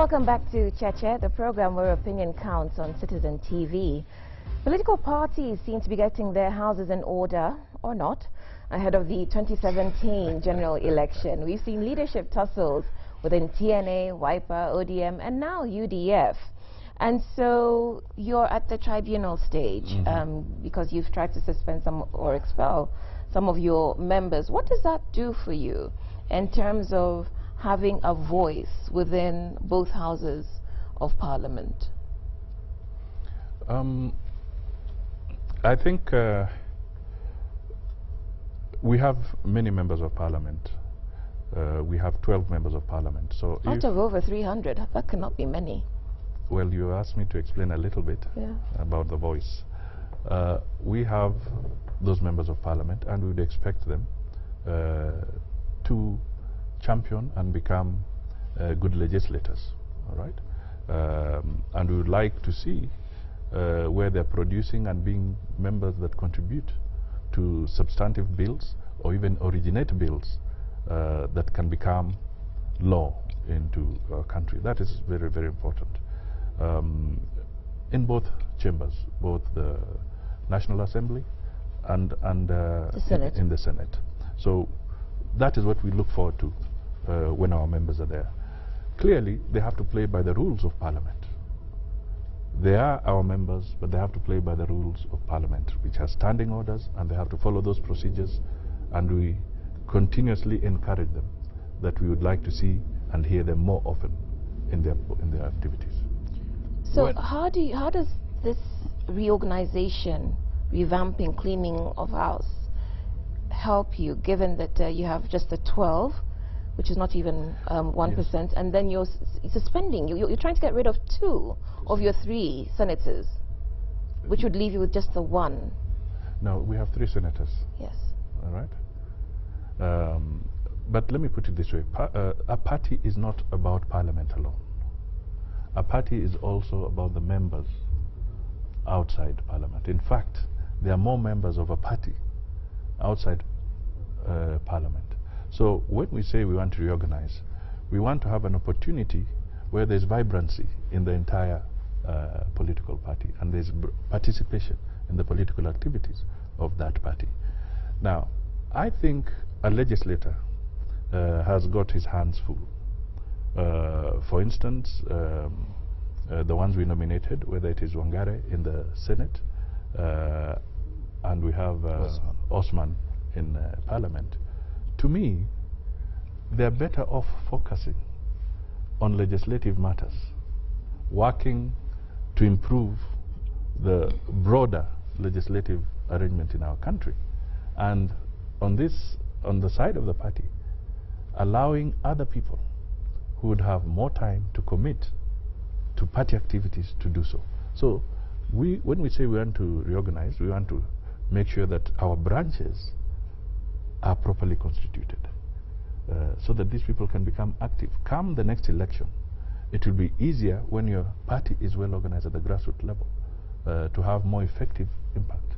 Welcome back to Cheche, the program where opinion counts on Citizen TV. Political parties seem to be getting their houses in order, or not, ahead of the 2017 general election. We've seen leadership tussles within TNA, WIPA, ODM, and now UDF. And so you're at the tribunal stage because you've tried to suspend some or expel some of your members. What does that do for you in terms of having a voice within both houses of parliament? I think we have many members of parliament. We have 12 members of parliament. So out of over 300, that cannot be many. Well, you asked me to explain a little bit about the voice. We have those members of parliament, and we would expect them to champion and become good legislators, all right? And we would like to see where they're producing and being members that contribute to substantive bills or even originate bills that can become law into our country. That is very, very important. In both chambers, both the National Assembly and the Senate. In the Senate. So that is what we look forward to when our members are there. Clearly, they have to play by the rules of Parliament. They are our members, but they have to play by the rules of Parliament, which has standing orders, and they have to follow those procedures, and we continuously encourage them that we would like to see and hear them more often in their activities. So how does this reorganization, revamping, cleaning of house help you, given that you have just the 12, which is not even 1%, and then you're suspending, you're trying to get rid of 2 of your 3 senators, which would leave you with just the 1. No, we have 3 senators. Yes. All right. But let me put it this way. A party is not about Parliament alone. A party is also about the members outside Parliament. In fact, there are more members of a party outside Parliament. So when we say we want to reorganize, we want to have an opportunity where there's vibrancy in the entire political party, and there's participation in the political activities of that party. Now, I think a legislator has got his hands full. For instance, the ones we nominated, whether it is Wangare in the Senate, and we have Osman in Parliament. To me, they're better off focusing on legislative matters, working to improve the broader legislative arrangement in our country, and on the side of the party, allowing other people who would have more time to commit to party activities to do so. So when we say we want to reorganize, we want to make sure that our branches are properly constituted so that these people can become active. Come the next election, it will be easier when your party is well organized at the grassroots level to have more effective impact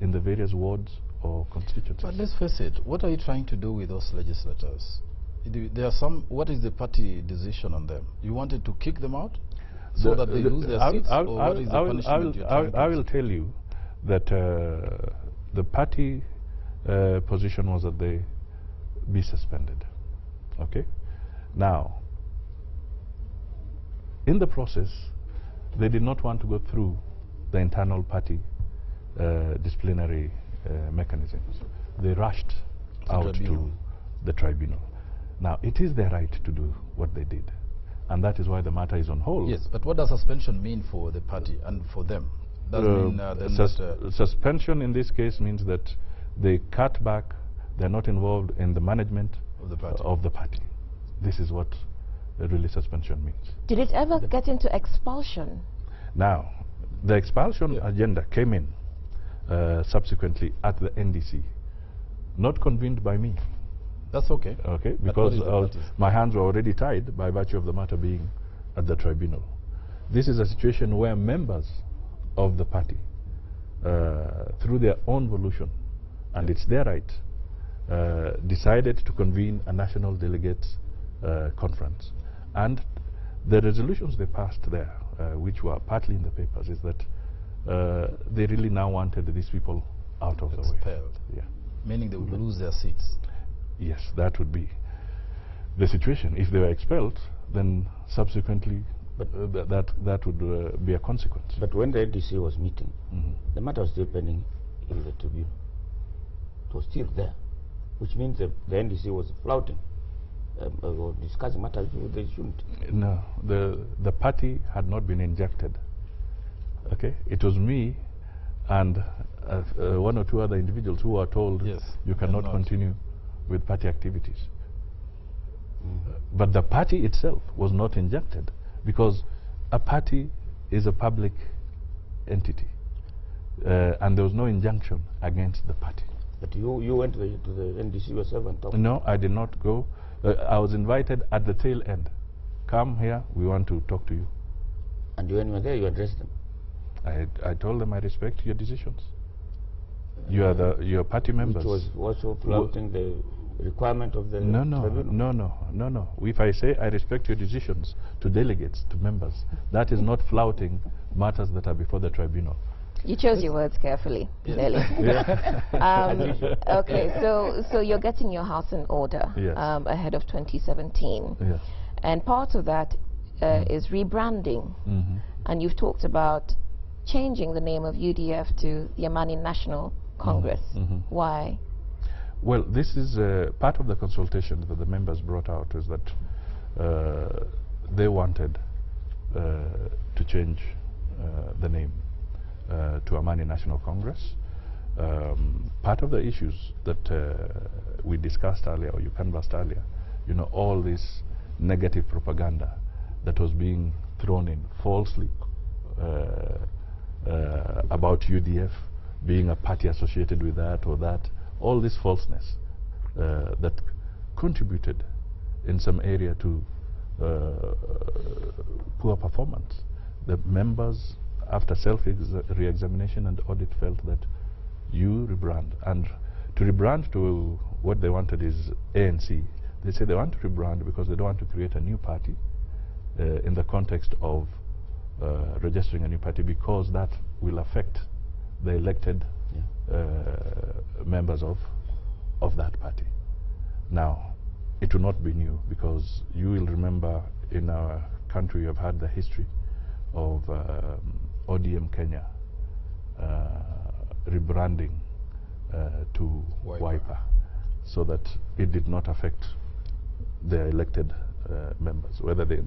in the various wards or constituencies. But let's face it, what are you trying to do with those legislators? There are some. What is the party decision on them? You wanted to kick them out so that they lose their seats, or what is the punishment you're trying to I will tell you that the party position was that they be suspended. Okay. Now, in the process, they did not want to go through the internal party disciplinary mechanisms. They rushed out to the tribunal. Now, it is their right to do what they did, and that is why the matter is on hold. Yes, but what does suspension mean for the party and for them? Does it mean suspension in this case means that they cut back, they're not involved in the management of the party. This is what really suspension means. Did it ever get into expulsion? Now, the expulsion agenda came in subsequently at the NDC, not convened by me. That's okay. Okay, because my hands were already tied by virtue of the matter being at the tribunal. This is a situation where members of the party, through their own volition, and it's their right, decided to convene a national delegates conference. And The resolutions they passed there, which were partly in the papers, is that they really now wanted these people out of the way. Expelled. Yeah. Meaning they would lose their seats. Yes, that would be the situation. If they were expelled, then subsequently that would be a consequence. But when the NDC was meeting, the matter was still pending in the tribunal. It was still there, which means the NDC was flouting or discussing matters they shouldn't. No, the party had not been injected. Okay, it was me and one or two other individuals who were told, yes, you cannot continue with party activities. But the party itself was not injected, because a party is a public entity, and there was no injunction against the party. But you went to the NDC yourself and talked? No, I did not go. I was invited at the tail end. Come here, we want to talk to you. And when you were there, you addressed them? I told them I respect your decisions. You are your party members. Which was also flouting the requirement of the tribunal? No. If I say I respect your decisions to delegates, to members, that is not flouting matters that are before the tribunal. You chose your words carefully, clearly. Okay, so you're getting your house in order ahead of 2017. Yes. And part of that is rebranding. And you've talked about changing the name of UDF to the Amani National Congress. Why? Well, this is part of the consultation that the members brought out, is that they wanted to change the name to Amani National Congress. Part of the issues that we discussed earlier, or you canvassed earlier, you know, all this negative propaganda that was being thrown in falsely about UDF being a party associated with that or that, all this falseness that contributed in some area to poor performance. The members, after self-re-examination and audit, felt that you rebrand. And to rebrand to what they wanted is ANC. They say they want to rebrand because they don't want to create a new party in the context of registering a new party, because that will affect the elected members of that party. Now, it will not be new, because you will remember in our country you have had the history of ODM Kenya rebranding to Wiper, so that it did not affect their elected members, whether they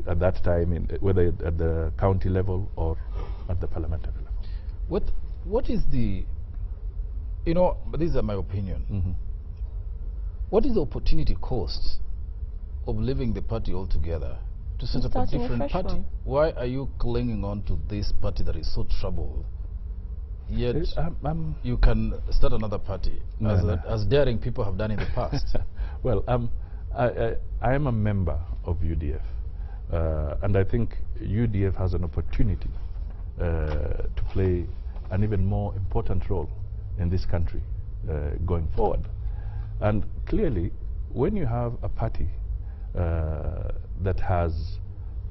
at that time, whether at the county level or at the parliamentary level. What is the, you know, but these are my opinion. What is the opportunity cost of leaving the party altogether to set up a different party? Why are you clinging on to this party that is so troubled? Yet you can start another party, as daring people have done in the past. Well, I am a member of UDF, and I think UDF has an opportunity to play an even more important role in this country going forward. And clearly, when you have a party that has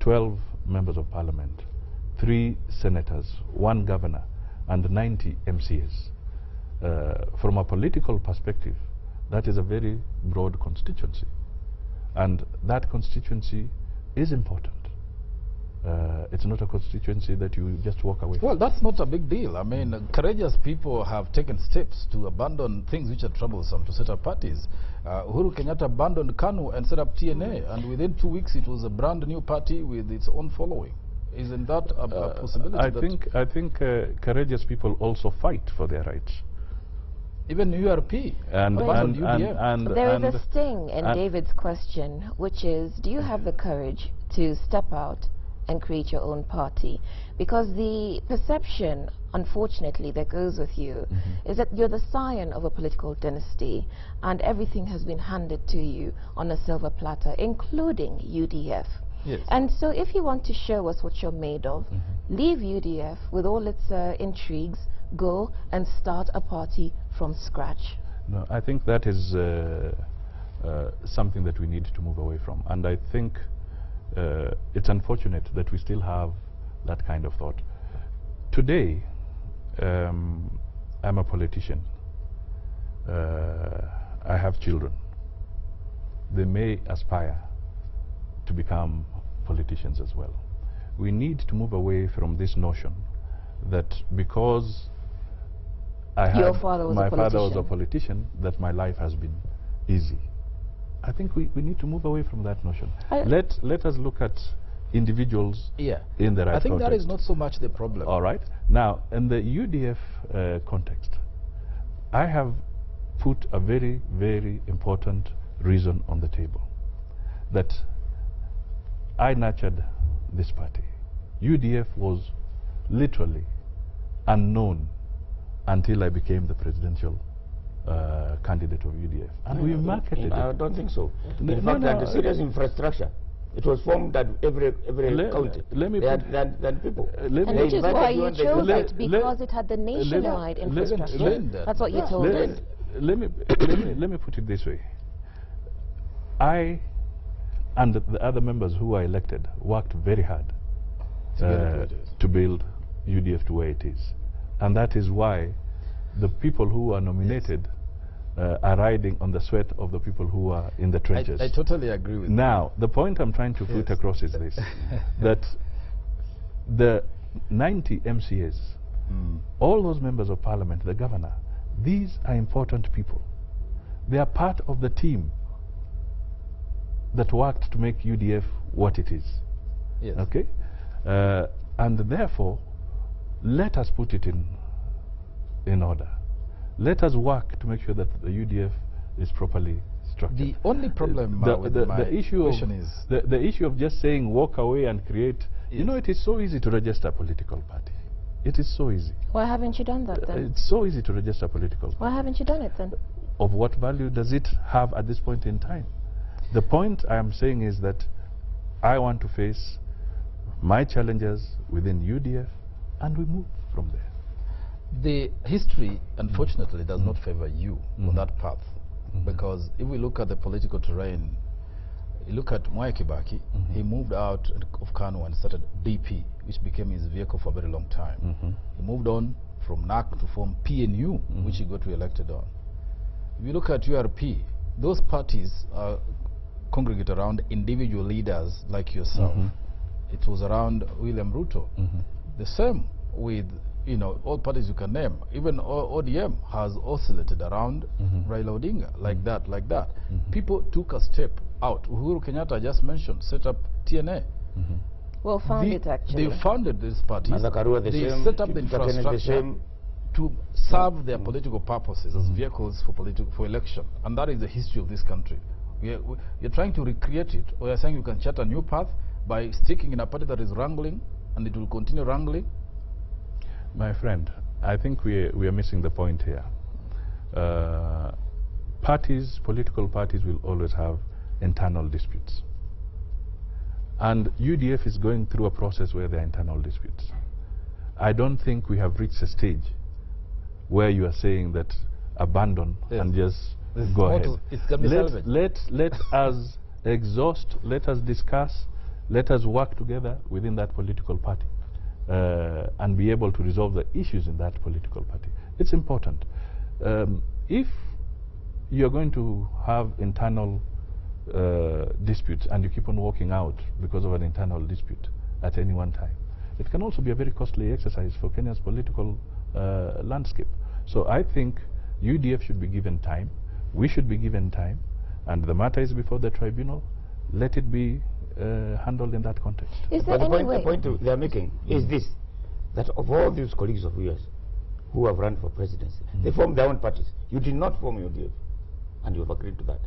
12 members of parliament, 3 senators, 1 governor, and 90 MCAs, from a political perspective, that is a very broad constituency. And that constituency is important. It's not a constituency that you just walk away from. Well, that's not a big deal. I mean, courageous people have taken steps to abandon things which are troublesome to set up parties. Uhuru Kenyatta abandoned KANU and set up TNA, and within 2 weeks it was a brand new party with its own following. Isn't that a possibility? I think courageous people also fight for their rights. Even URP and there is a sting in David's question, which is, do you have the courage to step out and create your own party? Because the perception, unfortunately, that goes with you is that you're the scion of a political dynasty, and everything has been handed to you on a silver platter, including UDF. Yes. And so if you want to show us what you're made of, leave UDF with all its intrigues, go and start a party from scratch. No, I think that is something that we need to move away from. And I think it's unfortunate that we still have that kind of thought. Today, I'm a politician. I have children. They may aspire to become politicians as well. We need to move away from this notion that because my father was a politician, that my life has been easy. I think we need to move away from that notion. Let us look at individuals in the right I think context. that is not so much the problem. All right. Now, in the UDF context, I have put a very, very important reason on the table, that I nurtured this party. UDF was literally unknown until I became the presidential candidate of UDF. And we marketed it. I don't think so. In fact, the serious infrastructure. It was formed at every county. Than people. And which is why you chose it, because it had the nationwide infrastructure. That's what you told us. Let me put it this way. I and the other members who were elected worked very hard to build UDF to where it is. And that is why the people who are nominated are riding on the sweat of the people who are in the trenches. I totally agree with Now, the point I'm trying to put across is this, that the 90 MCAs, all those members of parliament, the governor, these are important people. They are part of the team that worked to make UDF what it is. Yes. Okay? And therefore, let us put it in order. Let us work to make sure that the UDF is properly structured. The only problem with my question is... The issue of just saying walk away and create... You know, it is so easy to register a political party. It is so easy. Why haven't you done that then? It's so easy to register a political party. Why haven't you done it then? Of what value does it have at this point in time? The point I am saying is that I want to face my challenges within UDF and we move from there. The history, unfortunately, does not favor you on that path. Because if we look at the political terrain, you look at Mwai Kibaki, he moved out of Kano and started DP, which became his vehicle for a very long time. He moved on from NAC to form PNU, which he got re-elected on. If you look at URP, those parties congregate around individual leaders like yourself. It was around William Ruto. The same with, you know, all parties you can name. Even ODM has oscillated around Raila Odinga, like that. People took a step out. Uhuru Kenyatta just mentioned, set up TNA. Well, founded actually. They founded these parties. They set up the infrastructure to serve their political purposes as vehicles for election. And that is the history of this country. You're trying to recreate it, or you're saying you can chart a new path by sticking in a party that is wrangling, and it will continue wrangling? My friend, I think we are missing the point here. Political parties will always have internal disputes. And UDF is going through a process where there are internal disputes. I don't think we have reached a stage where you are saying that abandon and just go ahead. Let us exhaust, let us discuss, let us work together within that political party. And be able to resolve the issues in that political party. It's important. If you're going to have internal disputes and you keep on walking out because of an internal dispute at any one time, it can also be a very costly exercise for Kenya's political landscape. So I think UDF should be given time, we should be given time, and the matter is before the tribunal. Let it be handled in that context. But the point they are making is this, that of all these colleagues of yours who have run for presidency, they formed their own parties. You did not form UDF, and you have agreed to that.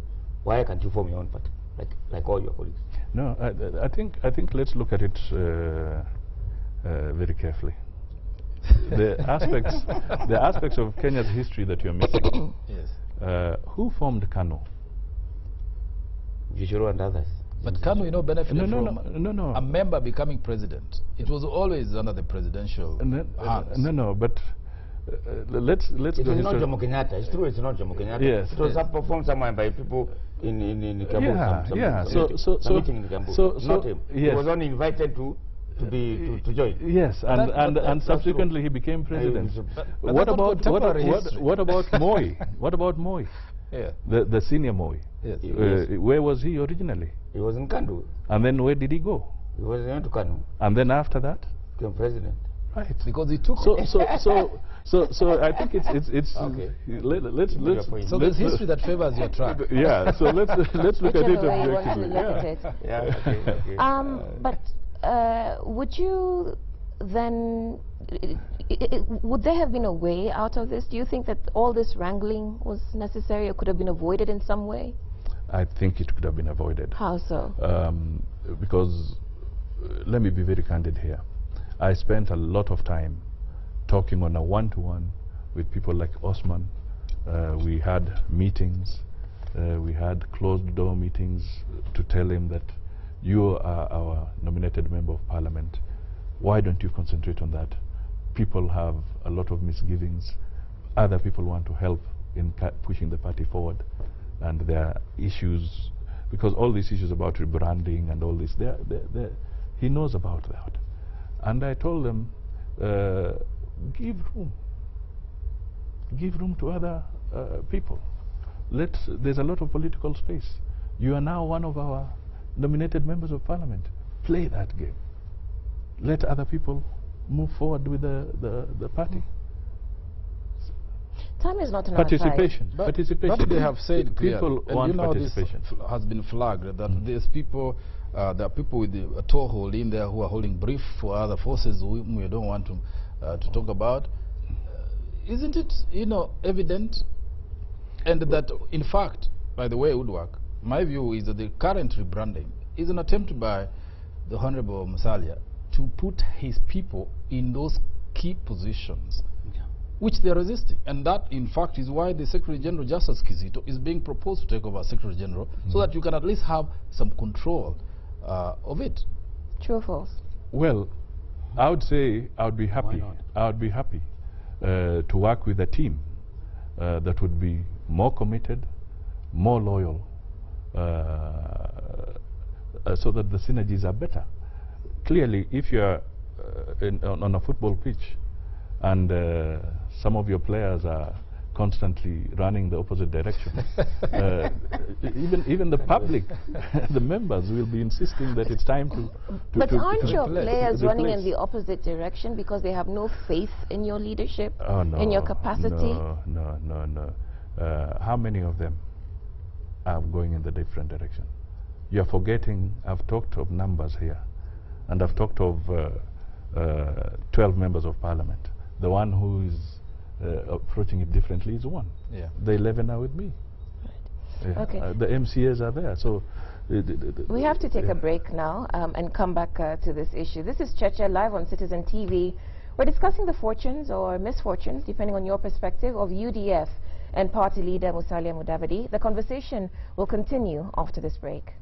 Why can't you form your own party, like all your colleagues? No, I think let's look at it very carefully. The aspects of Kenya's history that you're missing. Who formed KANU? Gishuru and others. But KANU, you know, benefited from a member becoming president. It was always under the presidential hands. But let's It go is not Jomo Kenyatta. It's true. It's not Jomo Kenyatta. Yes. It was performed somewhere by people in Kiambu. Some meeting in Kiambu. Not him. Yes. He was only invited to join. Yes, and subsequently he became president. What about Moi? What about Moi? Yeah. The senior Moi. Yes. Where was he originally? He was in Kandu. And then where did he go? He was in Kanu. And then after that? Became president. Right. Because he took. So I think it's okay. Let's so there's history that favors your track. Yeah. So let's look at it objectively. Yeah. Okay. But would you then? Would there have been a way out of this? Do you think that all this wrangling was necessary or could have been avoided in some way? I think it could have been avoided. How so? Because let me be very candid here. I spent a lot of time talking on a one-to-one with people like Osman. We had meetings. We had closed-door meetings to tell him that you are our nominated member of parliament. Why don't you concentrate on that? People have a lot of misgivings. Other people want to help in pushing the party forward. And there are issues, because all these issues about rebranding and all this, he knows about that. And I told them, give room to other people. There's a lot of political space. You are now one of our nominated members of parliament. Play that game. Let other people move forward with the party. Time is not enough. Participation. But they have said people want participation. This has been flagged that there's people. There are people with a toehold in there who are holding brief for other forces whom we don't want to talk about. Isn't it, evident? And that, in fact, by the way it would work, my view is that the current rebranding is an attempt by the Honorable Musalia to put his people in those key positions, which they are resisting. And that, in fact, is why the Secretary General, Justice Kizito, is being proposed to take over Secretary General, so that you can at least have some control of it. True or false? Well, I would say I would be happy. I would be happy to work with a team that would be more committed, more loyal, so that the synergies are better. Clearly, if you are on a football pitch and some of your players are constantly running the opposite direction, even the public, the members will be insisting that it's time to But aren't your players running in the opposite direction because they have no faith in your leadership, in your capacity? No. How many of them are going in the different direction? You're forgetting, I've talked of numbers here, and I've talked of 12 members of parliament. The one who is approaching it differently is one. Yeah. The 11 are with me. Right. Yeah. Okay. The MCAs are there. So we have to take a break now and come back to this issue. This is Cheche live on Citizen TV. We're discussing the fortunes or misfortunes, depending on your perspective, of UDF and party leader Musalia Mudavadi. The conversation will continue after this break.